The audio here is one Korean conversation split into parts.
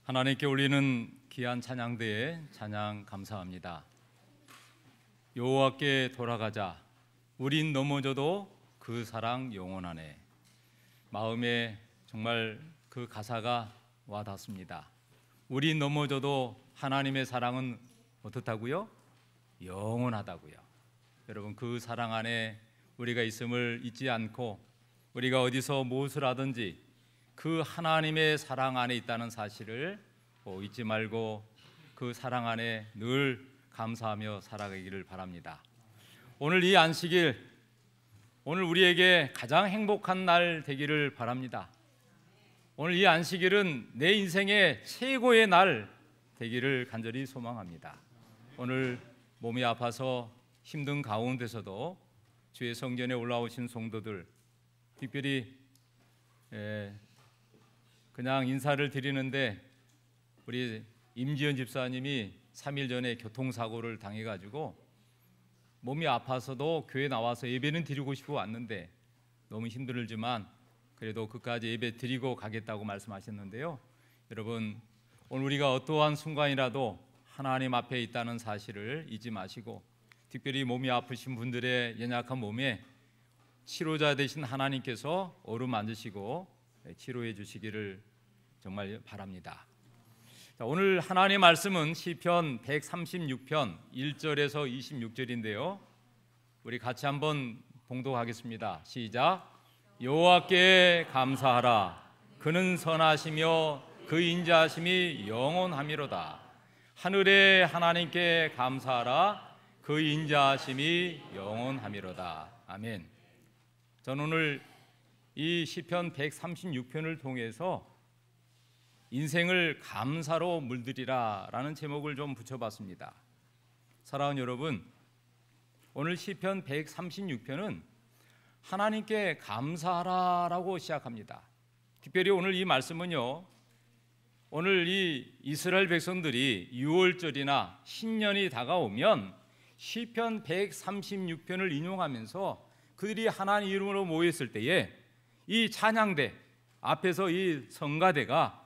하나님께 올리는 귀한 찬양대에 찬양 감사합니다. 여호와께 돌아가자, 우린 넘어져도 그 사랑 영원하네. 마음에 정말 그 가사가 와닿습니다. 우린 넘어져도 하나님의 사랑은 어떻다고요? 영원하다고요. 여러분, 그 사랑 안에 우리가 있음을 잊지 않고 우리가 어디서 무엇을 하든지 그 하나님의 사랑 안에 있다는 사실을 잊지 말고 그 사랑 안에 늘 감사하며 살아가기를 바랍니다. 오늘 이 안식일, 오늘 우리에게 가장 행복한 날 되기를 바랍니다. 오늘 이 안식일은 내 인생의 최고의 날 되기를 간절히 소망합니다. 오늘 몸이 아파서 힘든 가운데서도 주의 성전에 올라오신 성도들, 특별히 그냥 인사를 드리는데 우리 임지연 집사님이 3일 전에 교통사고를 당해가지고 몸이 아파서도 교회 나와서 예배는 드리고 싶어 왔는데 너무 힘들지만 그래도 그까지 예배 드리고 가겠다고 말씀하셨는데요. 여러분, 오늘 우리가 어떠한 순간이라도 하나님 앞에 있다는 사실을 잊지 마시고 특별히 몸이 아프신 분들의 연약한 몸에 치료자 되신 하나님께서 어루만지시고 치료해 주시기를 정말 바랍니다. 자, 오늘 하나님의 말씀은 시편 136편 1절에서 26절인데요. 우리 같이 한번 봉독하겠습니다. 시작. 여호와께 감사하라. 그는 선하시며 그 인자하심이 영원하미로다. 하늘의 하나님께 감사하라. 그 인자하심이 영원하미로다. 아멘. 저는 오늘 이 시편 136편을 통해서 인생을 감사로 물들이라 라는 제목을 좀 붙여봤습니다. 사랑하는 여러분, 오늘 시편 136편은 하나님께 감사하라 라고 시작합니다. 특별히 오늘 이 말씀은요, 오늘 이 이스라엘 백성들이 6월절이나 신년이 다가오면 시편 136편을 인용하면서 그들이 하나님 이름으로 모였을 때에 이 찬양대 앞에서 이 성가대가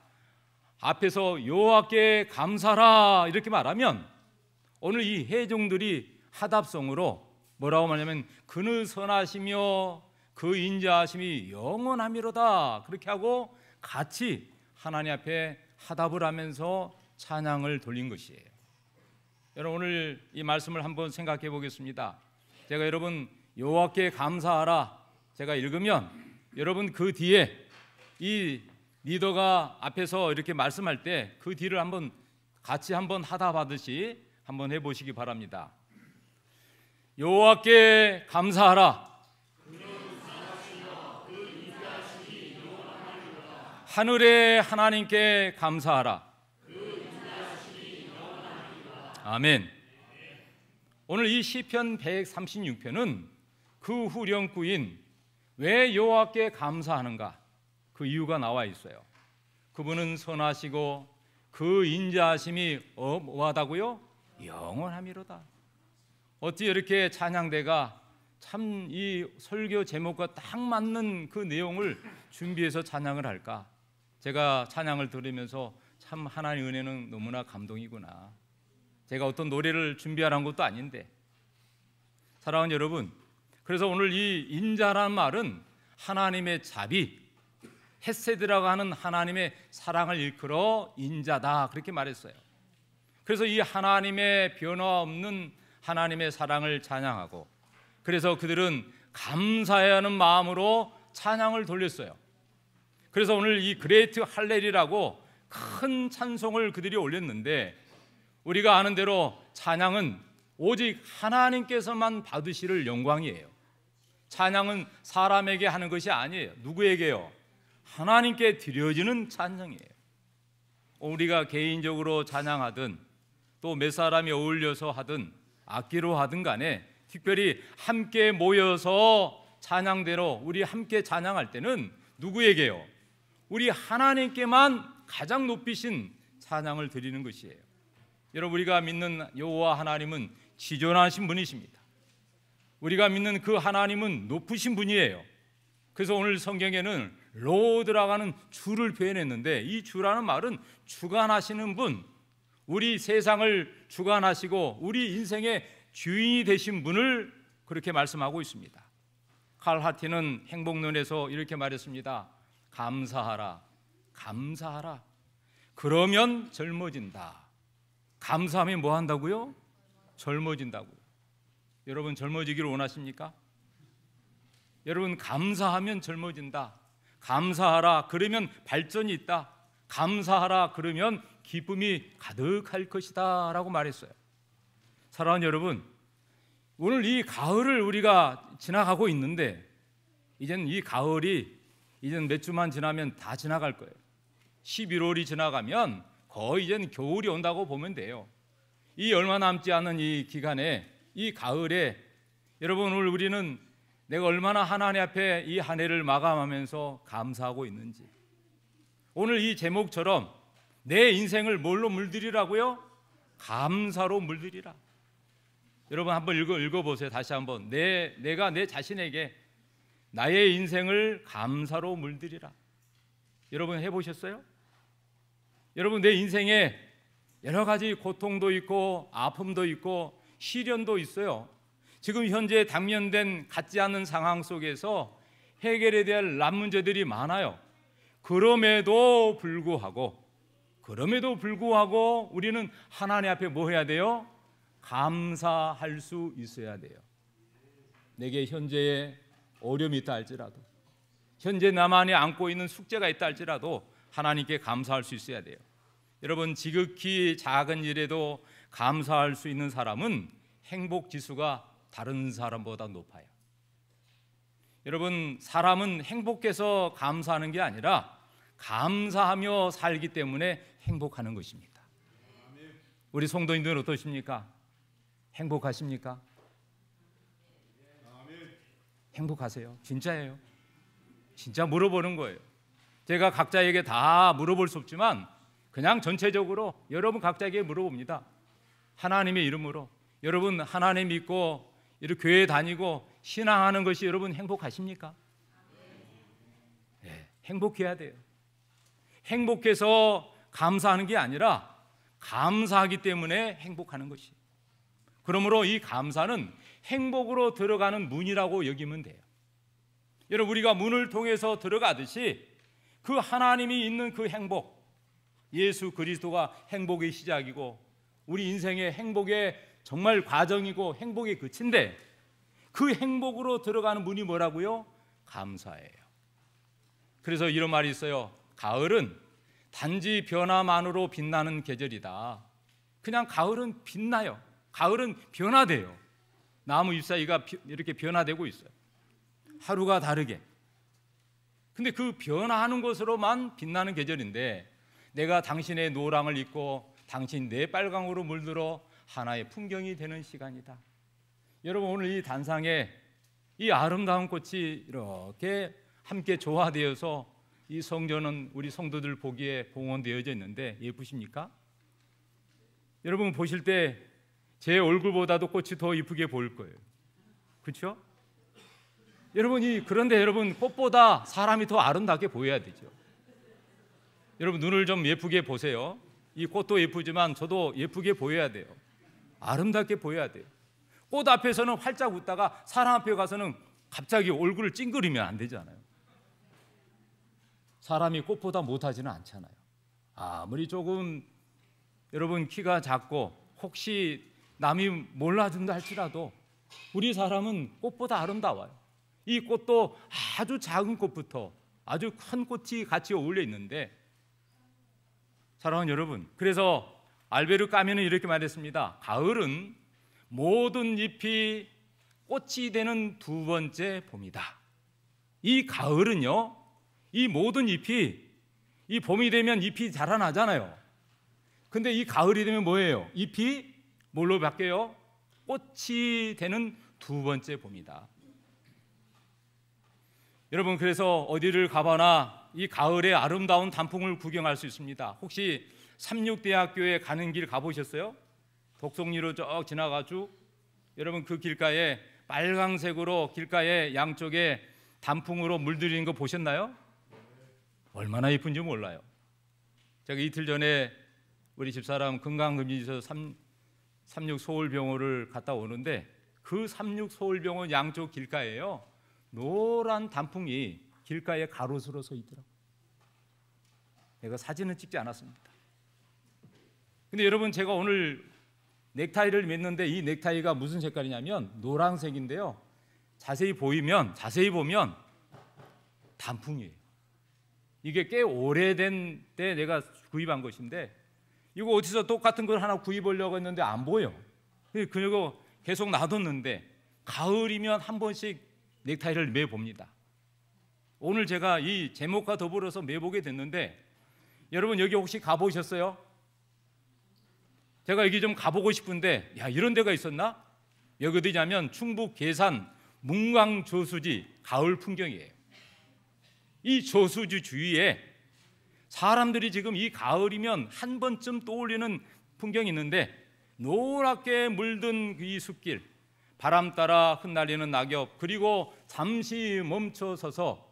앞에서 여호와께 감사라 이렇게 말하면 오늘 이 회중들이 하답성으로 뭐라고 말하냐면 그는 선하시며 그 인자하심이 영원하미로다 그렇게 하고 같이 하나님 앞에 하답을 하면서 찬양을 돌린 것이에요. 여러분, 오늘 이 말씀을 한번 생각해 보겠습니다. 제가 여러분 여호와께 감사하라 제가 읽으면 여러분 그 뒤에 이 리더가 앞에서 이렇게 말씀할 때 그 뒤를 한번 같이 한번 하답하듯이 한번 해보시기 바랍니다. 여호와께 감사하라. 하늘의 하나님께 감사하라. 아멘. 오늘 이 시편 136편은 그 후렴구인 왜 여호와께 감사하는가 그 이유가 나와 있어요. 그분은 선하시고 그 인자하심이 뭐하다고요? 영원하미로다. 어찌 이렇게 찬양대가 참 이 설교 제목과 딱 맞는 그 내용을 준비해서 찬양을 할까? 제가 찬양을 들으면서 참 하나님의 은혜는 너무나 감동이구나. 제가 어떤 노래를 준비하라는 것도 아닌데. 사랑하는 여러분, 그래서 오늘 이 인자라는 말은 하나님의 자비, 헤세드라고 하는 하나님의 사랑을 일컬어 인자다 그렇게 말했어요. 그래서 이 하나님의 변화 없는 하나님의 사랑을 찬양하고 그래서 그들은 감사해야 하는 마음으로 찬양을 돌렸어요. 그래서 오늘 이 그레이트 할렐이라고 큰 찬송을 그들이 올렸는데 우리가 아는 대로 찬양은 오직 하나님께서만 받으실 영광이에요. 찬양은 사람에게 하는 것이 아니에요. 누구에게요? 하나님께 드려지는 찬양이에요. 우리가 개인적으로 찬양하든 또 몇 사람이 어울려서 하든 악기로 하든 간에 특별히 함께 모여서 찬양대로 우리 함께 찬양할 때는 누구에게요? 우리 하나님께만 가장 높이신 찬양을 드리는 것이에요. 여러분, 우리가 믿는 여호와 하나님은 지존하신 분이십니다. 우리가 믿는 그 하나님은 높으신 분이에요. 그래서 오늘 성경에는 로드라고 주를 표현했는데, 이 주라는 말은 주관하시는 분, 우리 세상을 주관하시고 우리 인생의 주인이 되신 분을 그렇게 말씀하고 있습니다. 칼 하티는 행복론에서 이렇게 말했습니다. 감사하라, 감사하라. 그러면 젊어진다. 감사하면 뭐 한다고요? 젊어진다고요. 여러분 젊어지기를 원하십니까? 여러분 감사하면 젊어진다. 감사하라 그러면 발전이 있다. 감사하라 그러면 기쁨이 가득할 것이다 라고 말했어요. 사랑하는 여러분, 오늘 이 가을을 우리가 지나가고 있는데, 이제는 이 가을이 이제는 몇 주만 지나면 다 지나갈 거예요. 11월이 지나가면 거의 이제는 겨울이 온다고 보면 돼요. 이 얼마 남지 않은 이 기간에, 이 가을에 여러분, 오늘 우리는 내가 얼마나 하나님 앞에 이 한 해를 마감하면서 감사하고 있는지, 오늘 이 제목처럼 내 인생을 뭘로 물들이라고요? 감사로 물들이라. 여러분 한번 읽어보세요. 다시 한번. 내가 내 자신에게 나의 인생을 감사로 물들이라. 여러분 해보셨어요? 여러분 내 인생에 여러 가지 고통도 있고 아픔도 있고 시련도 있어요. 지금 현재 당면된 같지 않은 상황 속에서 해결해야 될 난 문제들이 많아요. 그럼에도 불구하고 우리는 하나님 앞에 뭐 해야 돼요? 감사할 수 있어야 돼요. 내게 현재의 어려움이 있다 할지라도, 현재 나만이 안고 있는 숙제가 있다 할지라도 하나님께 감사할 수 있어야 돼요. 여러분 지극히 작은 일에도 감사할 수 있는 사람은 행복 지수가 다른 사람보다 높아요. 여러분 사람은 행복해서 감사하는 게 아니라 감사하며 살기 때문에 행복하는 것입니다. 우리 성도님들은 어떠십니까? 행복하십니까? 행복하세요? 진짜예요. 진짜 물어보는 거예요. 제가 각자에게 다 물어볼 수 없지만 그냥 전체적으로 여러분 각자에게 물어봅니다. 하나님의 이름으로 여러분 하나님 믿고 이렇게 교회 다니고 신앙하는 것이 여러분 행복하십니까? 네, 행복해야 돼요. 행복해서 감사하는 게 아니라 감사하기 때문에 행복하는 것이. 그러므로 이 감사는 행복으로 들어가는 문이라고 여기면 돼요. 여러분 우리가 문을 통해서 들어가듯이 그 하나님이 있는 그 행복, 예수 그리스도가 행복의 시작이고 우리 인생의 행복의 정말 과정이고 행복의 끝인데, 그 행복으로 들어가는 문이 뭐라고요? 감사예요. 그래서 이런 말이 있어요. 가을은 단지 변화만으로 빛나는 계절이다. 그냥 가을은 빛나요. 가을은 변화돼요. 나무 잎사귀가 이렇게 변화되고 있어요. 하루가 다르게. 근데 그 변화하는 것으로만 빛나는 계절인데, 내가 당신의 노랑을 입고 당신 내 빨강으로 물들어 하나의 풍경이 되는 시간이다. 여러분 오늘 이 단상에 이 아름다운 꽃이 이렇게 함께 조화되어서 이 성전은 우리 성도들 보기에 봉헌되어져 있는데 예쁘십니까? 여러분 보실 때 제 얼굴보다도 꽃이 더 이쁘게 보일 거예요. 그렇죠? 그런데 여러분 꽃보다 사람이 더 아름답게 보여야 되죠. 여러분 눈을 좀 예쁘게 보세요. 이 꽃도 예쁘지만 저도 예쁘게 보여야 돼요. 아름답게 보여야 돼요. 꽃 앞에서는 활짝 웃다가 사람 앞에 가서는 갑자기 얼굴을 찡그리면 안 되잖아요. 사람이 꽃보다 못하지는 않잖아요. 아무리 조금 여러분 키가 작고 혹시 남이 몰라준다 할지라도 우리 사람은 꽃보다 아름다워요. 이 꽃도 아주 작은 꽃부터 아주 큰 꽃이 같이 어울려 있는데, 사랑하는 여러분, 그래서 알베르 까뮈는 이렇게 말했습니다. 가을은 모든 잎이 꽃이 되는 두 번째 봄이다. 이 가을은요, 이 모든 잎이, 이 봄이 되면 잎이 자라나잖아요. 근데 이 가을이 되면 뭐예요? 잎이 뭘로 바뀌어요? 꽃이 되는 두 번째 봄이다. 여러분 그래서 어디를 가거나 이 가을의 아름다운 단풍을 구경할 수 있습니다. 혹시 삼육대학교에 가는 길 가보셨어요? 독송리로 쭉 지나가지고 여러분 그 길가에 빨강색으로 길가에 양쪽에 단풍으로 물들이는 거 보셨나요? 얼마나 예쁜지 몰라요. 제가 이틀 전에 우리 집사람 건강검진에서 36 서울병원을 갔다 오는데 그 36 서울병원 양쪽 길가에요 노란 단풍이 길가에 가로수로 서 있더라고요. 내가 사진은 찍지 않았습니다. 근데 여러분, 제가 오늘 넥타이를 맸는데 이 넥타이가 무슨 색깔이냐면 노란색인데요, 자세히 보면 단풍이에요. 이게 꽤 오래된 때 내가 구입한 것인데 이거 어디서 똑같은 걸 하나 구입하려고 했는데 안 보여. 그리고 계속 놔뒀는데 가을이면 한 번씩 넥타이를 매봅니다. 오늘 제가 이 제목과 더불어서 매보게 됐는데, 여러분 여기 혹시 가보셨어요? 제가 여기 좀 가보고 싶은데, 야, 이런 데가 있었나? 여기 어디냐면 충북 괴산 문광저수지 가을 풍경이에요. 이 저수지 주위에 사람들이 지금 이 가을이면 한 번쯤 떠올리는 풍경이 있는데, 노랗게 물든 이 숲길, 바람 따라 흩날리는 낙엽, 그리고 잠시 멈춰 서서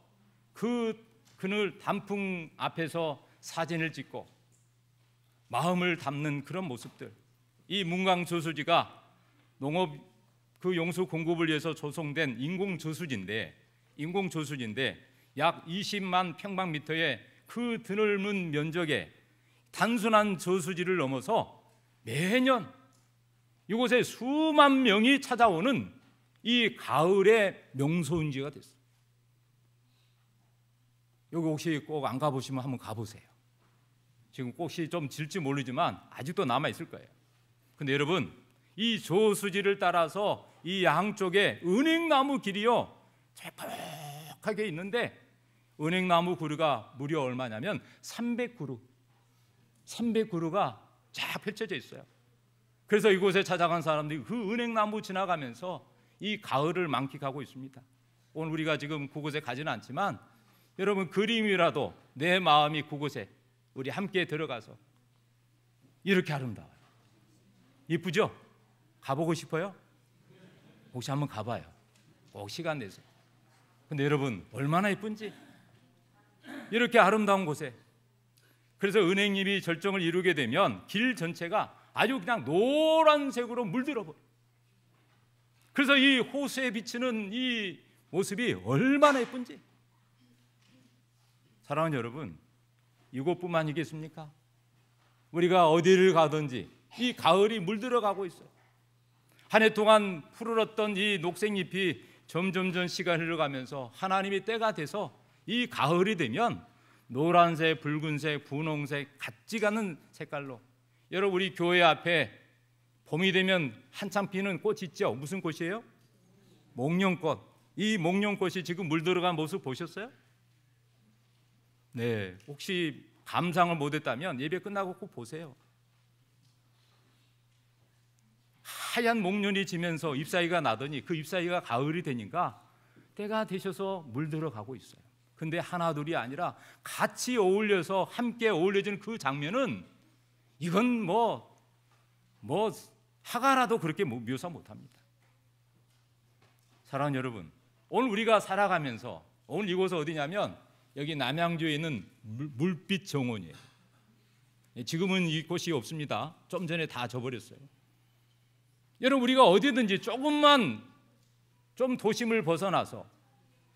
그 그늘 단풍 앞에서 사진을 찍고 마음을 담는 그런 모습들. 이 문광저수지가 농업 그 용수 공급을 위해서 조성된 인공저수지인데 약 20만 평방미터의 그 드넓은 면적에 단순한 저수지를 넘어서 매년 이곳에 수만 명이 찾아오는 이 가을의 명소인지가 됐어요. 여기 혹시 꼭 안 가보시면 한번 가보세요. 지금 혹시 좀 질지 모르지만 아직도 남아있을 거예요. 근데 여러분, 이 저수지를 따라서 이 양쪽에 은행나무 길이요 쫙하게 있는데, 은행나무 그루가 무려 얼마냐면 300그루가 쫙 펼쳐져 있어요. 그래서 이곳에 찾아간 사람들이 그 은행나무 지나가면서 이 가을을 만끽하고 있습니다. 오늘 우리가 지금 그곳에 가지는 않지만 여러분, 그림이라도 내 마음이 그곳에 우리 함께 들어가서 이렇게 아름다워요. 이쁘죠? 가보고 싶어요? 혹시 한번 가봐요. 꼭 시간 내서. 근데 여러분, 얼마나 이쁜지, 이렇게 아름다운 곳에. 그래서 은행잎이 절정을 이루게 되면 길 전체가 아주 그냥 노란색으로 물들어버려요. 그래서 이 호수에 비치는 이 모습이 얼마나 예쁜지. 사랑하는 여러분, 이곳뿐만이겠습니까? 우리가 어디를 가든지 이 가을이 물들어가고 있어요. 한 해 동안 푸르렀던 이 녹색잎이 점점 시간이 흘러가면서 하나님의 때가 돼서 이 가을이 되면 노란색, 붉은색, 분홍색, 같지 않은 색깔로, 여러분 우리 교회 앞에 봄이 되면 한창 피는 꽃 있죠? 무슨 꽃이에요? 목련꽃. 이 목련꽃이 지금 물들어간 모습 보셨어요? 네, 혹시 감상을 못했다면 예배 끝나고 꼭 보세요. 하얀 목련이 지면서 잎사귀가 나더니 그 잎사귀가 가을이 되니까 때가 되셔서 물들어가고 있어요. 근데 하나 둘이 아니라 같이 어울려서 함께 어울려지는 그 장면은 이건 뭐 화가라도 그렇게 묘사 못합니다. 사랑하는 여러분, 오늘 우리가 살아가면서, 오늘 이곳은 어디냐면 여기 남양주에 있는 물빛 정원이에요. 지금은 이곳이 없습니다. 좀 전에 다 져버렸어요. 여러분, 우리가 어디든지 조금만 좀 도심을 벗어나서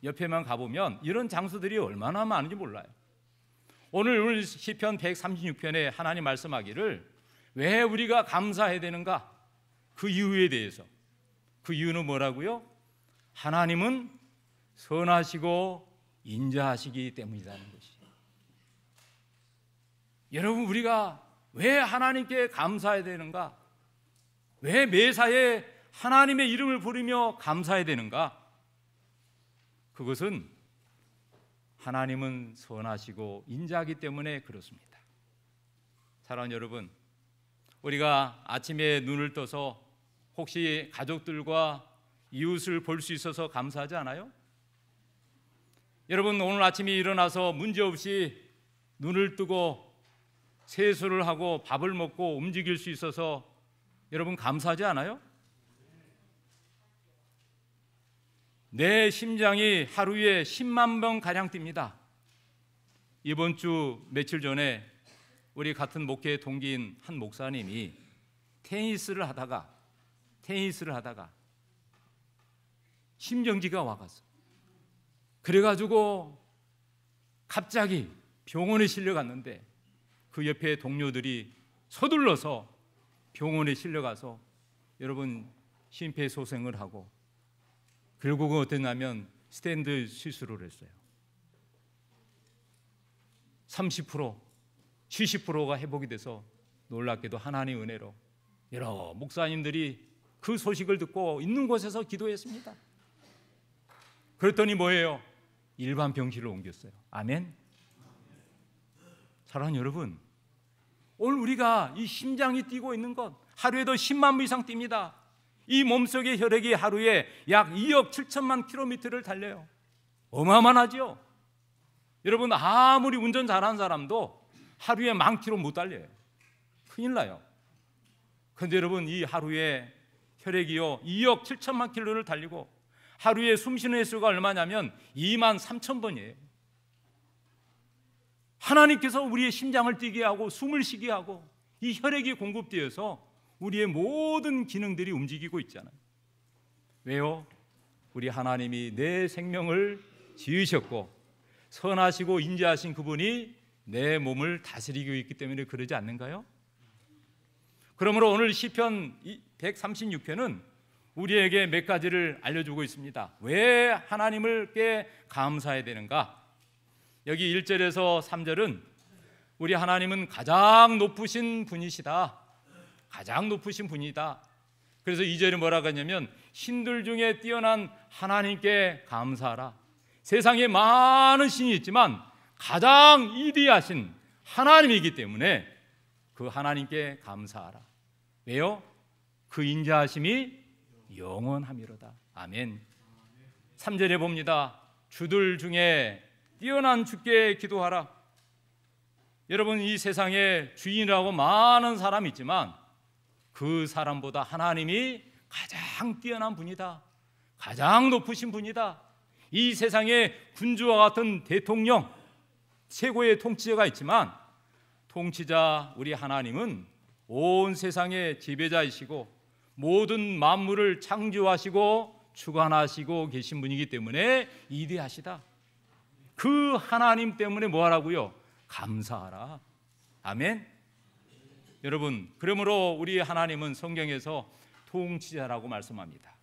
옆에만 가보면 이런 장소들이 얼마나 많은지 몰라요. 오늘 시편 136편에 하나님 말씀하기를 왜 우리가 감사해야 되는가? 그 이유에 대해서. 그 이유는 뭐라고요? 하나님은 선하시고 인자하시기 때문이라는 것이에요. 여러분, 우리가 왜 하나님께 감사해야 되는가? 왜 매사에 하나님의 이름을 부르며 감사해야 되는가? 그것은 하나님은 선하시고 인자하기 때문에 그렇습니다. 사랑하는 여러분, 우리가 아침에 눈을 떠서 혹시 가족들과 이웃을 볼 수 있어서 감사하지 않아요? 여러분, 오늘 아침에 일어나서 문제없이 눈을 뜨고 세수를 하고 밥을 먹고 움직일 수 있어서 여러분 감사하지 않아요? 내 심장이 하루에 10만 번 가량 뜁니다. 이번 주 며칠 전에 우리 같은 목회 동기인 한 목사님이 테니스를 하다가 심정지가 와갔어. 그래가지고 갑자기 병원에 실려갔는데 그 옆에 동료들이 서둘러서 병원에 실려가서 여러분 심폐소생을 하고 결국은 어땠냐면 스탠드 수술을 했어요. 30%, 70%가 회복이 돼서 놀랍게도 하나님의 은혜로 여러 목사님들이 그 소식을 듣고 있는 곳에서 기도했습니다. 그랬더니 뭐예요? 일반 병실로 옮겼어요. 아멘. 사랑하는 여러분, 오늘 우리가 이 심장이 뛰고 있는 것 하루에도 10만 번 이상 뜁니다. 이 몸속의 혈액이 하루에 약 2억 7천만 킬로미터를 달려요. 어마어마하죠? 여러분, 아무리 운전 잘하는 사람도 하루에 10,000km 못 달려요. 큰일 나요. 그런데 여러분, 이 하루에 혈액이요 2억 7천만 킬로를 달리고 하루에 숨쉬는 횟수가 얼마냐면 23,000번이에요. 하나님께서 우리의 심장을 뛰게 하고 숨을 쉬게 하고 이 혈액이 공급되어서 우리의 모든 기능들이 움직이고 있잖아요. 왜요? 우리 하나님이 내 생명을 지으셨고 선하시고 인자하신 그분이 내 몸을 다스리고 있기 때문에 그러지 않는가요? 그러므로 오늘 시편 136편은 우리에게 몇 가지를 알려주고 있습니다. 왜 하나님께 감사해야 되는가? 여기 1절에서 3절은 우리 하나님은 가장 높으신 분이시다. 가장 높으신 분이다. 그래서 2절에 뭐라고 하냐면 신들 중에 뛰어난 하나님께 감사하라. 세상에 많은 신이 있지만 가장 위대하신 하나님이기 때문에 그 하나님께 감사하라. 왜요? 그 인자하심이 영원함이로다. 아멘. 3절에 봅니다. 주들 중에 뛰어난 주께 기도하라. 여러분, 이 세상에 주인이라고 많은 사람이 있지만 그 사람보다 하나님이 가장 뛰어난 분이다. 가장 높으신 분이다. 이 세상에 군주와 같은 대통령, 최고의 통치자가 있지만 통치자 우리 하나님은 온 세상의 지배자이시고 모든 만물을 창조하시고 주관하시고 계신 분이기 때문에 위대하시다. 그 하나님 때문에 뭐 하라고요? 감사하라. 아멘. 여러분, 그러므로 우리 하나님은 성경에서 통치자라고 말씀합니다.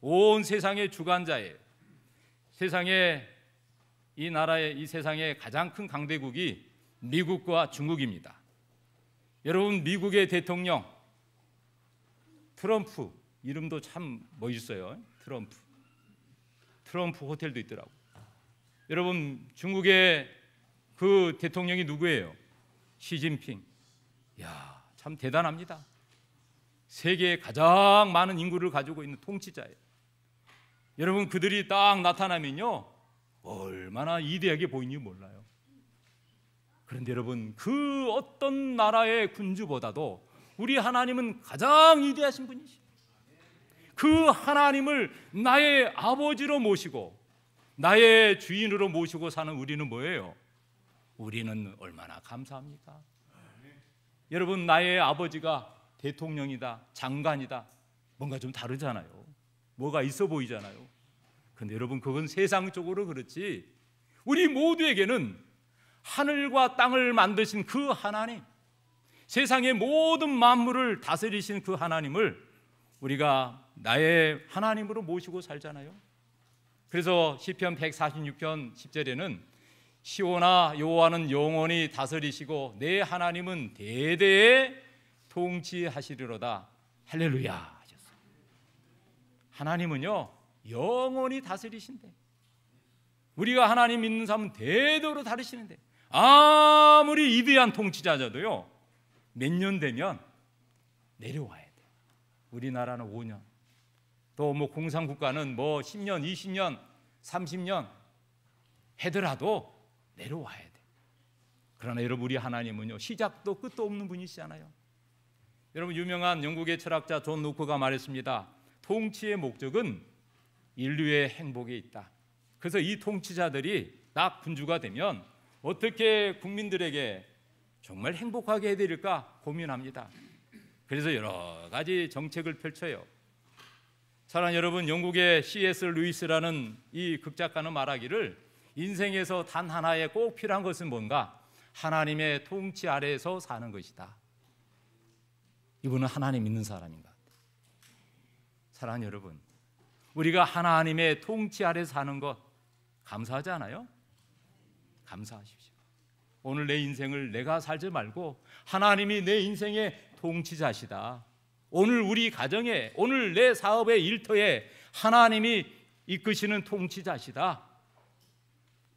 온 세상의 주관자예요. 세상에 이 나라의 이 세상의 가장 큰 강대국이 미국과 중국입니다. 여러분, 미국의 대통령 트럼프, 이름도 참 멋있어요. 트럼프 호텔도 있더라고요. 여러분, 중국의 그 대통령이 누구예요? 시진핑. 야, 참 대단합니다. 세계에 가장 많은 인구를 가지고 있는 통치자예요. 여러분, 그들이 딱 나타나면요 얼마나 위대하게 보이는지 몰라요. 그런데 여러분, 그 어떤 나라의 군주보다도 우리 하나님은 가장 위대하신 분이시죠. 그 하나님을 나의 아버지로 모시고 나의 주인으로 모시고 사는 우리는 뭐예요? 우리는 얼마나 감사합니까? 여러분, 나의 아버지가 대통령이다, 장관이다, 뭔가 좀 다르잖아요. 뭐가 있어 보이잖아요. 그런데 여러분, 그건 세상적으로 그렇지 우리 모두에게는 하늘과 땅을 만드신 그 하나님, 세상의 모든 만물을 다스리신 그 하나님을 우리가 나의 하나님으로 모시고 살잖아요. 그래서 시편 146편 10절에는 시온아 여호와는 영원히 다스리시고 내 하나님은 대대에 통치하시리로다. 할렐루야 하셨어요. 하나님은요 영원히 다스리신대. 우리가 하나님 믿는 사람은 대대로 다스리시는데 아무리 위대한 통치자자도요 몇 년 되면 내려와야 돼. 우리나라는 5년, 또 뭐 공산국가는 뭐 10년, 20년, 30년 하더라도 내려와야 돼. 그러나 여러분, 우리 하나님은요 시작도 끝도 없는 분이시잖아요. 여러분, 유명한 영국의 철학자 존 노크가 말했습니다. 통치의 목적은 인류의 행복에 있다. 그래서 이 통치자들이 딱 군주가 되면 어떻게 국민들에게 정말 행복하게 해드릴까 고민합니다. 그래서 여러 가지 정책을 펼쳐요. 사랑하는 여러분, 영국의 C.S. 루이스라는 이 극작가는 말하기를 인생에서 단 하나에 꼭 필요한 것은 뭔가? 하나님의 통치 아래에서 사는 것이다. 이분은 하나님 믿는 사람인 것 같아요. 사랑하는 여러분, 우리가 하나님의 통치 아래 사는 것 감사하지 않아요? 감사하십시오. 오늘 내 인생을 내가 살지 말고 하나님이 내 인생의 통치자시다. 오늘 우리 가정에, 오늘 내 사업의 일터에 하나님이 이끄시는 통치자시다.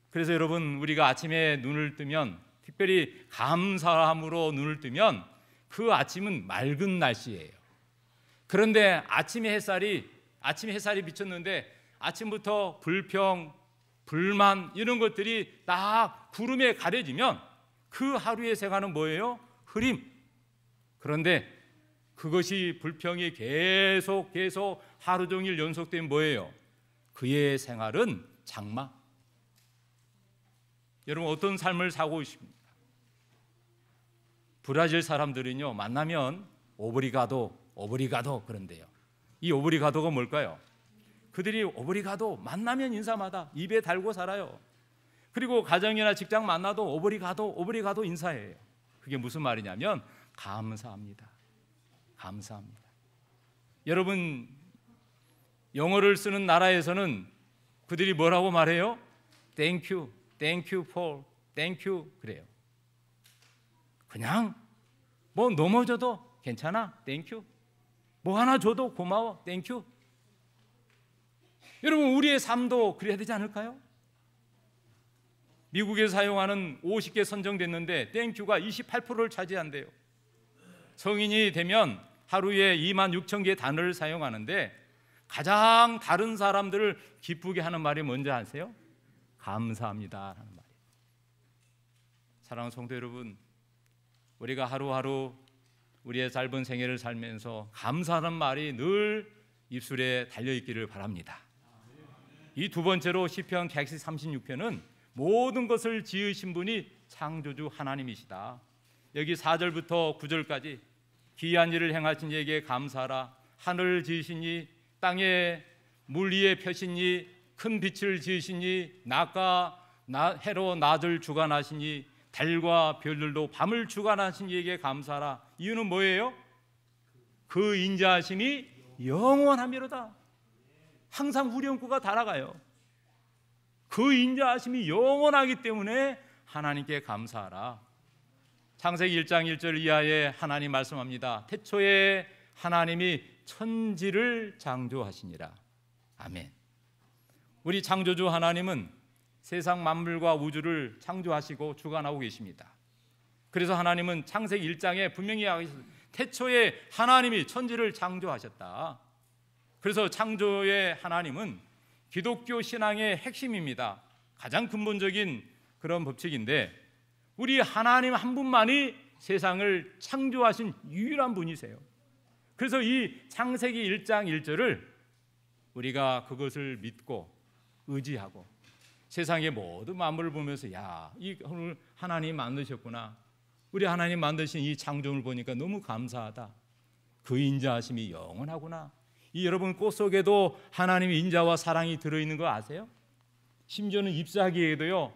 그래서 여러분, 우리가 아침에 눈을 뜨면, 특별히 감사함으로 눈을 뜨면 그 아침은 맑은 날씨예요. 그런데 아침에 햇살이 비쳤는데 아침부터 불평, 불만 이런 것들이 딱 구름에 가려지면 그 하루의 생활은 뭐예요? 흐림. 그런데 그것이 불평이 계속 하루 종일 연속되면 뭐예요? 그의 생활은 장마. 여러분, 어떤 삶을 사고 있습니까? 브라질 사람들은요, 만나면 오브리가도 그런데요. 이 오브리가도가 뭘까요? 그들이 오브리가도 만나면 인사마다 입에 달고 살아요. 그리고 가정이나 직장 만나도 오브리가도 인사해요. 그게 무슨 말이냐면 감사합니다. 감사합니다. 여러분, 영어를 쓰는 나라에서는 그들이 뭐라고 말해요? Thank you for, thank you 그래요. 그냥 뭐 넘어져도 괜찮아, thank you. 뭐 하나 줘도 고마워, thank you. 여러분, 우리의 삶도 그래야 되지 않을까요? 미국에서 사용하는 50개 선정됐는데 땡큐가 28%를 차지한대요. 성인이 되면 하루에 26,000개의 단어를 사용하는데 가장 다른 사람들을 기쁘게 하는 말이 뭔지 아세요? 감사합니다 라는 말이에요. 사랑하는 성도 여러분, 우리가 하루하루 우리의 짧은 생애를 살면서 감사하는 말이 늘 입술에 달려있기를 바랍니다. 이 두 번째로 시편 136편은 모든 것을 지으신 분이 창조주 하나님이시다. 여기 4절부터 9절까지 기이한 일을 행하신 이에게 감사하라. 하늘을 지으시니 땅에 물 위에 펴시니 큰 빛을 지으시니 낮과 해로 낮을 주관하시니 달과 별들도 밤을 주관하신 이에게 감사하라. 이유는 뭐예요? 그 인자하심이 영원하미로다. 항상 후렴구가 달아가요. 그 인자하심이 영원하기 때문에 하나님께 감사하라. 창세기 1장 1절 이하에 하나님 말씀합니다. 태초에 하나님이 천지를 창조하시니라. 아멘. 우리 창조주 하나님은 세상 만물과 우주를 창조하시고 주관하고 계십니다. 그래서 하나님은 창세기 1장에 분명히 하셨습니다. 태초에 하나님이 천지를 창조하셨다. 그래서 창조의 하나님은 기독교 신앙의 핵심입니다. 가장 근본적인 그런 법칙인데 우리 하나님 한 분만이 세상을 창조하신 유일한 분이세요. 그래서 이 창세기 1장 1절을 우리가 그것을 믿고 의지하고 세상의 모든 만물을 보면서 이 오늘 하나님 만드셨구나. 우리 하나님 만드신 이 창조를 보니까 너무 감사하다. 그 인자하심이 영원하구나. 이 여러분 꽃 속에도 하나님의 인자와 사랑이 들어있는 거 아세요? 심지어는 잎사귀에도요.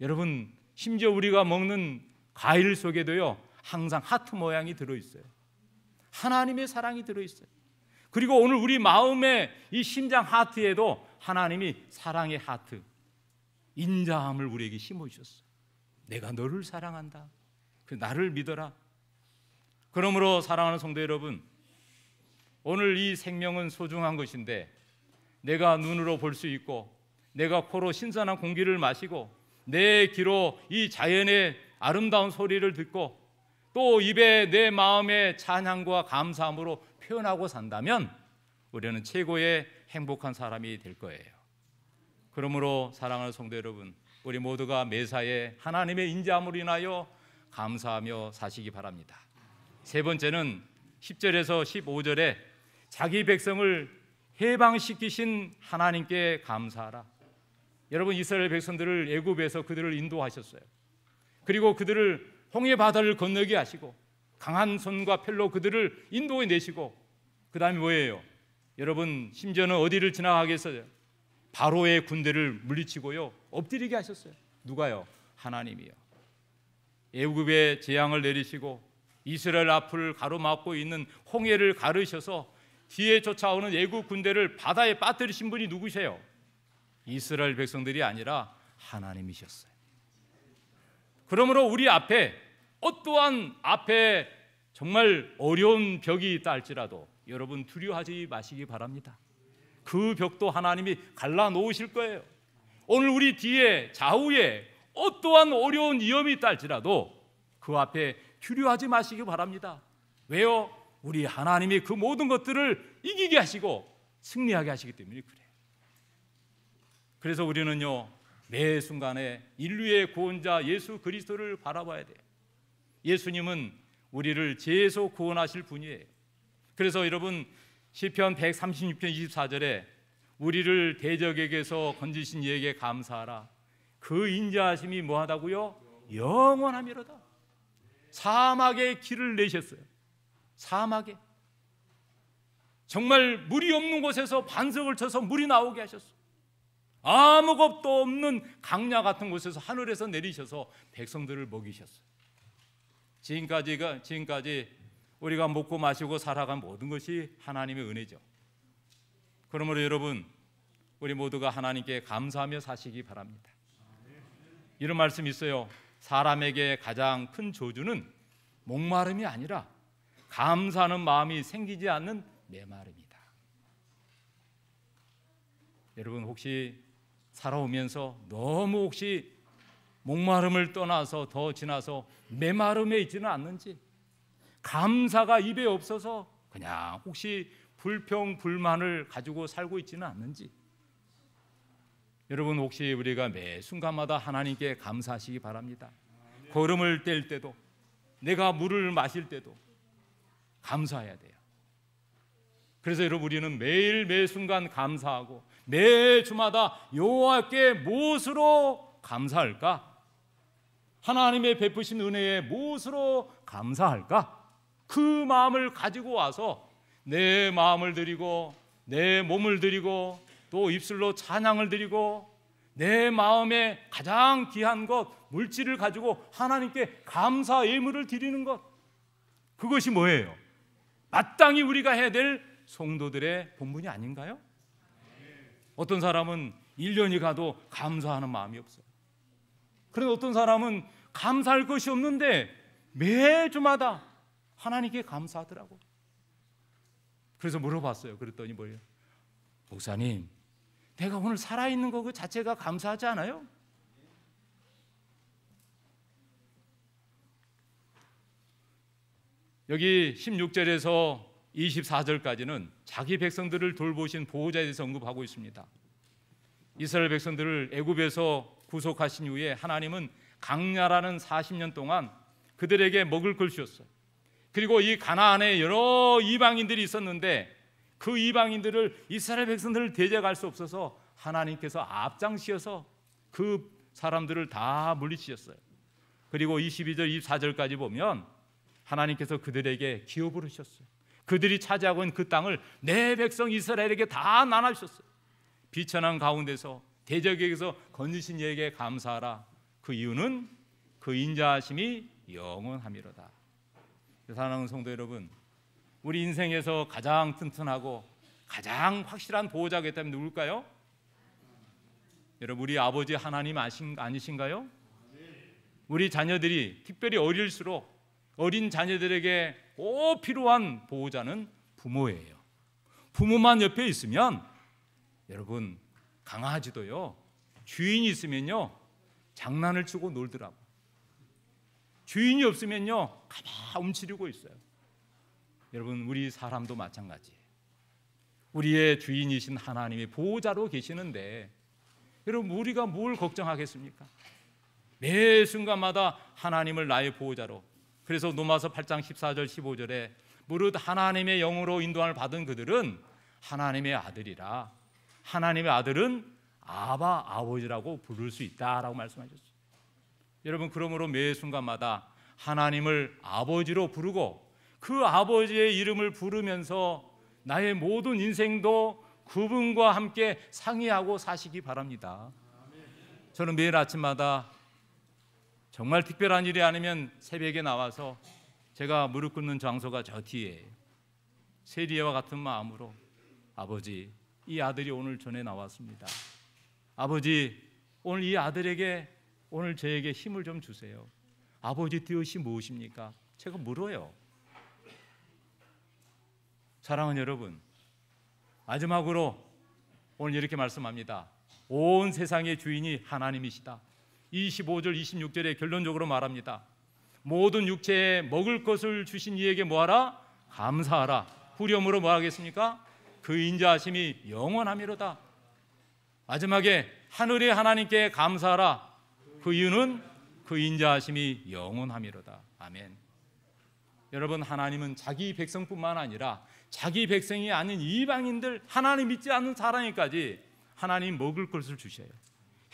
여러분 심지어 우리가 먹는 과일 속에도요. 항상 하트 모양이 들어있어요. 하나님의 사랑이 들어있어요. 그리고 오늘 우리 마음의 이 심장 하트에도 하나님이 사랑의 하트, 인자함을 우리에게 심어주셨어요. 내가 너를 사랑한다. 그 나를 믿어라. 그러므로 사랑하는 성도 여러분, 오늘 이 생명은 소중한 것인데 내가 눈으로 볼 수 있고 내가 코로 신선한 공기를 마시고 내 귀로 이 자연의 아름다운 소리를 듣고 또 입에 내 마음의 찬양과 감사함으로 표현하고 산다면 우리는 최고의 행복한 사람이 될 거예요. 그러므로 사랑하는 성도 여러분, 우리 모두가 매사에 하나님의 인자함으로 인하여 감사하며 사시기 바랍니다. 세 번째는 10절에서 15절에 자기 백성을 해방시키신 하나님께 감사하라. 여러분, 이스라엘 백성들을 애굽에서 그들을 인도하셨어요. 그리고 그들을 홍해 바다를 건너게 하시고 강한 손과 펠로 그들을 인도해 내시고, 그 다음에 뭐예요? 여러분, 심지어는 어디를 지나가게 했어요? 바로의 군대를 물리치고요, 엎드리게 하셨어요. 누가요? 하나님이요. 애굽에 재앙을 내리시고 이스라엘 앞을 가로막고 있는 홍해를 가르셔서 뒤에 쫓아오는 애굽 군대를 바다에 빠뜨리신 분이 누구세요? 이스라엘 백성들이 아니라 하나님이셨어요. 그러므로 우리 앞에 어떠한 앞에 정말 어려운 벽이 있다 할지라도 여러분 두려워하지 마시기 바랍니다. 그 벽도 하나님이 갈라놓으실 거예요. 오늘 우리 뒤에 좌우에 어떠한 어려운 위험이 있다 할지라도 그 앞에 두려워하지 마시기 바랍니다. 왜요? 우리 하나님이 그 모든 것들을 이기게 하시고 승리하게 하시기 때문에 그래요. 그래서 우리는요, 매 순간에 인류의 구원자 예수 그리스도를 바라봐야 돼요. 예수님은 우리를 죄에서 구원하실 분이에요. 그래서 여러분, 시편 136편 24절에 우리를 대적에게서 건지신 이에게 감사하라. 그 인자하심이 뭐하다고요? 영원하미로다. 사막에 길을 내셨어요. 사막에 정말 물이 없는 곳에서 반석을 쳐서 물이 나오게 하셨어요. 아무것도 없는 강야 같은 곳에서 하늘에서 내리셔서 백성들을 먹이셨어요. 지금까지 우리가 먹고 마시고 살아간 모든 것이 하나님의 은혜죠. 그러므로 여러분, 우리 모두가 하나님께 감사하며 사시기 바랍니다. 이런 말씀이 있어요. 사람에게 가장 큰 저주는 목마름이 아니라 감사하는 마음이 생기지 않는 메마름이다. 여러분, 혹시 살아오면서 너무 혹시 목마름을 떠나서 더 지나서 메마름에 있지는 않는지, 감사가 입에 없어서 그냥 혹시 불평 불만을 가지고 살고 있지는 않는지, 여러분 혹시 우리가 매 순간마다 하나님께 감사하시기 바랍니다. 걸음을 뗄 때도, 내가 물을 마실 때도 감사해야 돼요. 그래서 여러분, 우리는 매일 매 순간 감사하고 매 주마다 여호와께 무엇으로 감사할까? 하나님의 베푸신 은혜에 무엇으로 감사할까? 그 마음을 가지고 와서 내 마음을 드리고 내 몸을 드리고 또 입술로 찬양을 드리고 내 마음에 가장 귀한 것, 물질을 가지고 하나님께 감사 예물을 드리는 것, 그것이 뭐예요? 마땅히 우리가 해야 될 성도들의 본분이 아닌가요? 어떤 사람은 1년이 가도 감사하는 마음이 없어요. 그런데 어떤 사람은 감사할 것이 없는데 매주마다 하나님께 감사하더라고. 그래서 물어봤어요. 그랬더니 뭐예요? 목사님, 내가 오늘 살아있는 거 그 자체가 감사하지 않아요? 여기 16절에서 24절까지는 자기 백성들을 돌보신 보호자에 대해서 언급하고 있습니다. 이스라엘 백성들을 애굽에서 구속하신 이후에 하나님은 강야라는 40년 동안 그들에게 먹을 걸 주셨어요. 그리고 이 가나안에 여러 이방인들이 있었는데 그 이방인들을 이스라엘 백성들을 대적할 수 없어서 하나님께서 앞장서서 그 사람들을 다 물리치셨어요. 그리고 22절 24절까지 보면 하나님께서 그들에게 기업을 주셨어요. 그들이 차지하고 있는 그 땅을 내 백성 이스라엘에게 다 나눠주셨어요. 비천한 가운데서 대적에게서 건지신 이에게 감사하라. 그 이유는 그 인자하심이 영원함이로다. 사랑하는 성도 여러분, 우리 인생에서 가장 튼튼하고 가장 확실한 보호자가 있다면 누굴까요? 여러분, 우리 아버지 하나님 아니신가요? 우리 자녀들이 특별히 어릴수록 어린 자녀들에게 꼭 필요한 보호자는 부모예요. 부모만 옆에 있으면, 여러분, 강아지도요, 주인이 있으면요 장난을 치고 놀더라고. 주인이 없으면요 가만 움츠리고 있어요. 여러분, 우리 사람도 마찬가지예요. 우리의 주인이신 하나님이 보호자로 계시는데 여러분, 우리가 뭘 걱정하겠습니까? 매 순간마다 하나님을 나의 보호자로. 그래서 로마서 8장 14절 15절에 무릇 하나님의 영으로 인도함을 받은 그들은 하나님의 아들이라. 하나님의 아들은 아바, 아버지라고 부를 수 있다라고 말씀하셨어요. 여러분, 그러므로 매 순간마다 하나님을 아버지로 부르고 그 아버지의 이름을 부르면서 나의 모든 인생도 그분과 함께 상의하고 사시기 바랍니다. 저는 매일 아침마다 정말 특별한 일이 아니면 새벽에 나와서 제가 무릎 꿇는 장소가 저 뒤에 세리와 같은 마음으로 아버지, 이 아들이 오늘 전에 나왔습니다. 아버지, 오늘 이 아들에게 오늘 저에게 힘을 좀 주세요. 아버지 뜻이 무엇입니까? 제가 물어요. 사랑하는 여러분, 마지막으로 오늘 이렇게 말씀합니다. 온 세상의 주인이 하나님이시다. 25절 26절에 결론적으로 말합니다. 모든 육체에 먹을 것을 주신 이에게 뭐하라? 감사하라. 후렴으로 뭐 하겠습니까? 그 인자하심이 영원하미로다. 마지막에 하늘의 하나님께 감사하라. 그 이유는 그 인자하심이 영원하미로다. 아멘. 여러분, 하나님은 자기 백성뿐만 아니라 자기 백성이 아닌 이방인들, 하나님 믿지 않는 사람에까지 하나님 먹을 것을 주셔요.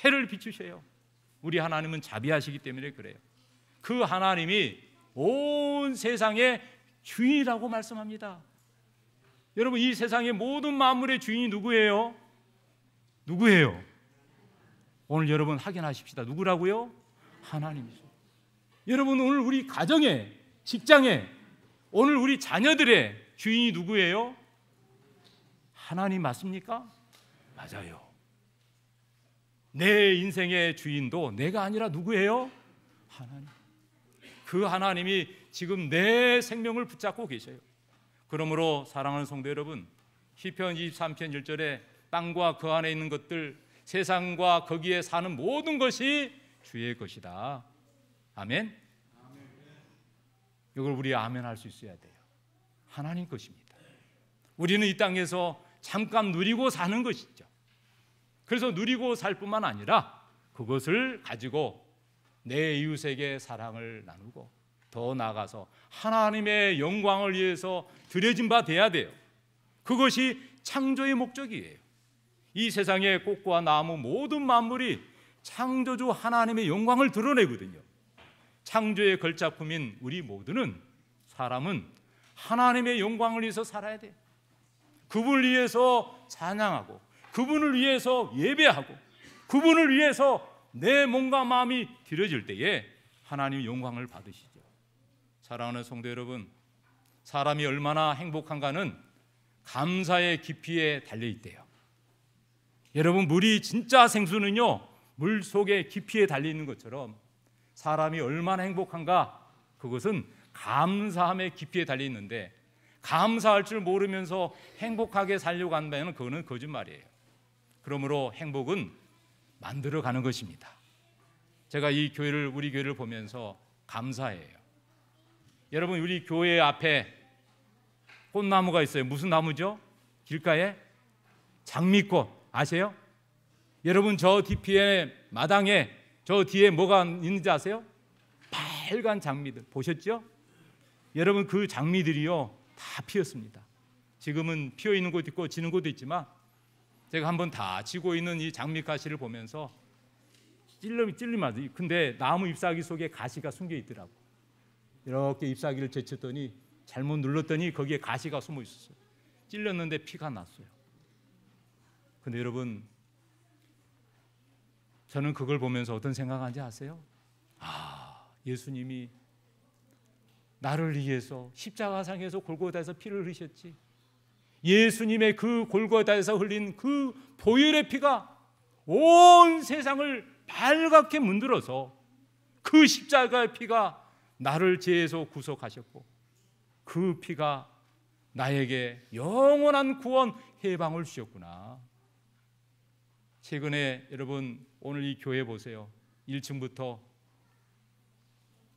해를 비추셔요. 우리 하나님은 자비하시기 때문에 그래요. 그 하나님이 온 세상의 주인이라고 말씀합니다. 여러분, 이 세상의 모든 만물의 주인이 누구예요? 누구예요? 오늘 여러분 확인하십시다. 누구라고요? 하나님이죠. 여러분, 오늘 우리 가정에, 직장에, 오늘 우리 자녀들의 주인이 누구예요? 하나님 맞습니까? 맞아요. 내 인생의 주인도 내가 아니라 누구예요? 하나님. 그 하나님이 지금 내 생명을 붙잡고 계셔요. 그러므로 사랑하는 성도 여러분, 시편 23편 1절에 땅과 그 안에 있는 것들, 세상과 거기에 사는 모든 것이 주의 것이다. 아멘. 이걸 우리 아멘 할 수 있어야 돼요. 하나님 것입니다. 우리는 이 땅에서 잠깐 누리고 사는 것이죠. 그래서 누리고 살 뿐만 아니라 그것을 가지고 내 이웃에게 사랑을 나누고 더 나아가서 하나님의 영광을 위해서 드려진 바 돼야 돼요. 그것이 창조의 목적이에요. 이 세상의 꽃과 나무 모든 만물이 창조주 하나님의 영광을 드러내거든요. 창조의 걸작품인 우리 모두는, 사람은 하나님의 영광을 위해서 살아야 돼요. 그분을 위해서 찬양하고, 그분을 위해서 예배하고, 그분을 위해서 내 몸과 마음이 드려질 때에 하나님의 영광을 받으시죠. 사랑하는 성도 여러분, 사람이 얼마나 행복한가는 감사의 깊이에 달려있대요. 여러분, 물이 진짜 생수는요, 물 속에 깊이에 달려있는 것처럼 사람이 얼마나 행복한가, 그것은 감사함의 깊이에 달려있는데, 감사할 줄 모르면서 행복하게 살려고 한다면 그거는 거짓말이에요. 그러므로 행복은 만들어가는 것입니다. 제가 이 교회를, 우리 교회를 보면서 감사해요. 여러분, 우리 교회 앞에 꽃나무가 있어요. 무슨 나무죠? 길가에 장미꽃 아세요? 여러분, 저 뒤에 마당에 저 뒤에 뭐가 있는지 아세요? 빨간 장미들 보셨죠? 여러분, 그 장미들이요 다 피었습니다. 지금은 피어 있는 곳도 있고 지는 곳도 있지만, 제가 한번 다 지고 있는 이 장미 가시를 보면서 찔리면 근데 나무 잎사귀 속에 가시가 숨겨 있더라고. 이렇게 잎사귀를 제쳤더니 잘못 눌렀더니 거기에 가시가 숨어 있었어요. 찔렸는데 피가 났어요. 근데 여러분, 저는 그걸 보면서 어떤 생각하는지 아세요? 아, 예수님이 나를 위해서 십자가상에서 골고다에서 피를 흘리셨지. 예수님의 그 골고다에서 흘린 그 보혈의 피가 온 세상을 빨갛게 문들어서, 그 십자가의 피가 나를 죄에서 구속하셨고, 그 피가 나에게 영원한 구원, 해방을 주셨구나. 최근에 여러분, 오늘 이 교회 보세요. 1층부터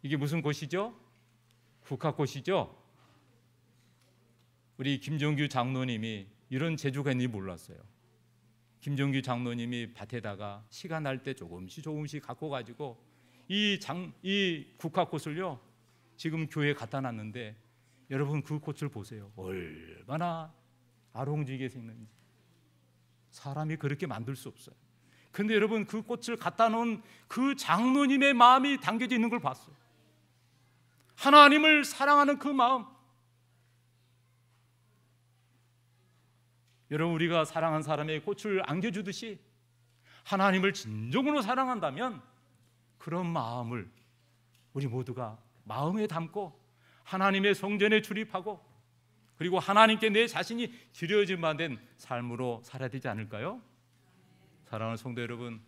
이게 무슨 곳이죠? 국화꽃이죠? 우리 김종규 장로님이 이런 재주가 있는지 몰랐어요. 김종규 장로님이 밭에다가 시간 날 때 조금씩 갖고 가지고 이 국화꽃을요 지금 교회에 갖다 놨는데, 여러분 그 꽃을 보세요. 얼마나 아롱지게 생겼는지 사람이 그렇게 만들 수 없어요. 근데 여러분, 그 꽃을 갖다 놓은 그 장로님의 마음이 담겨져 있는 걸 봤어요. 하나님을 사랑하는 그 마음. 여러분, 우리가 사랑한 사람의 꽃을 안겨주듯이 하나님을 진정으로 사랑한다면 그런 마음을 우리 모두가 마음에 담고 하나님의 성전에 출입하고 그리고 하나님께 내 자신이 드려진 바 된 삶으로 살아야 되지 않을까요? 사랑하는 성도 여러분,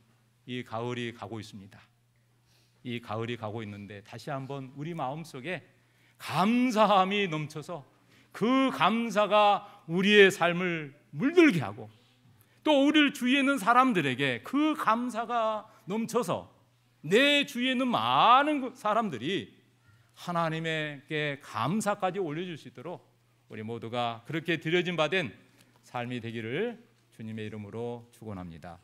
이 가을이 가고 있습니다. 이 가을이 가고 있는데 다시 한번 우리 마음속에 감사함이 넘쳐서 그 감사가 우리의 삶을 물들게 하고 또 우리를 주위에 있는 사람들에게 그 감사가 넘쳐서 내 주위에 있는 많은 사람들이 하나님께 감사까지 올려줄 수 있도록 우리 모두가 그렇게 드려진 바 된 삶이 되기를 주님의 이름으로 축원합니다.